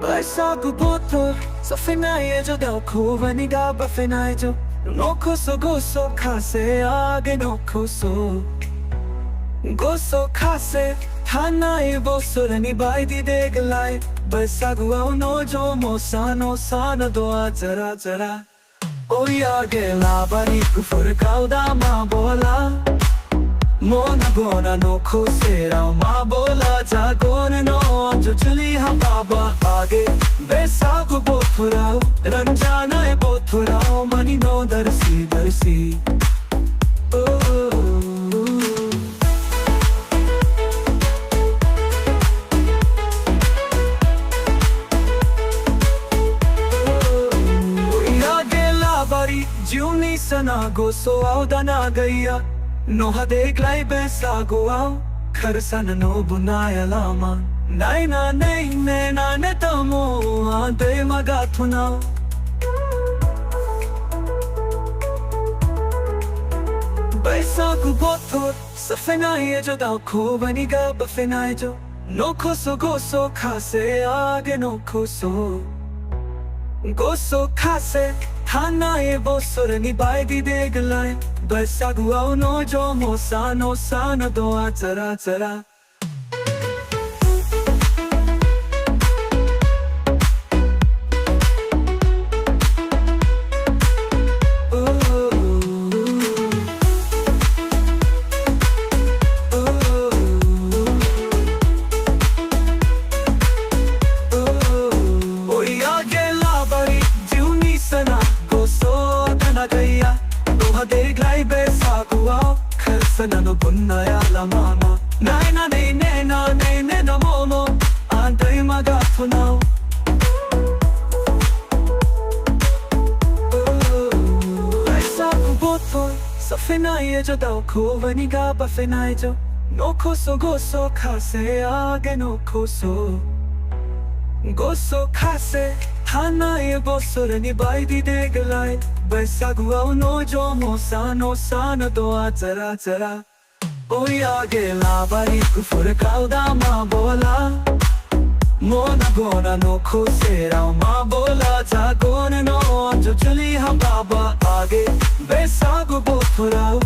Baisago boto sa finayejo daw kubaniga ba finayejo Noko so goso kase age noko so Goso kase hanae bosore ni baidi deglai Baisago au nojo mo sana doa zara zara Oya gela bari kufur kauda ma bola Mona gona no kosera ma bola jagone no anjo chuli ham baba आगे बैसाखो बोथुराओ रंजाना है बोथुराओ money no दरसी दरसी ओ आगे लाबारी ज्यूनी सना गोसो आओ दना गैया नोहा देख लाई बैसागो आओ खरसन नो बुनाया लामा Naina nei nena netamo ade magathuna Baisago boto sa finayejo daw kubaniga ba finayejo Noko so goso kase age noko so Goso kase hanae bosore ni baidi deglai Baisago au nojo mo sana doa zara zara Deglai Baisago ao khasana no bunaya la mama Naina nei nena momo andai magathuna Baisago boto sa finayejo daw kubaniga ba finayejo Noko so goso kase age noko so Goso kase hanae bosore ni baidi deglai Baisago au nojo mo sana doa zara zara Oya gela bari kufur kauda ma bola Mona gona no kosera ma bola jagone no anjo chuli ham baba आगे Baisago bothurao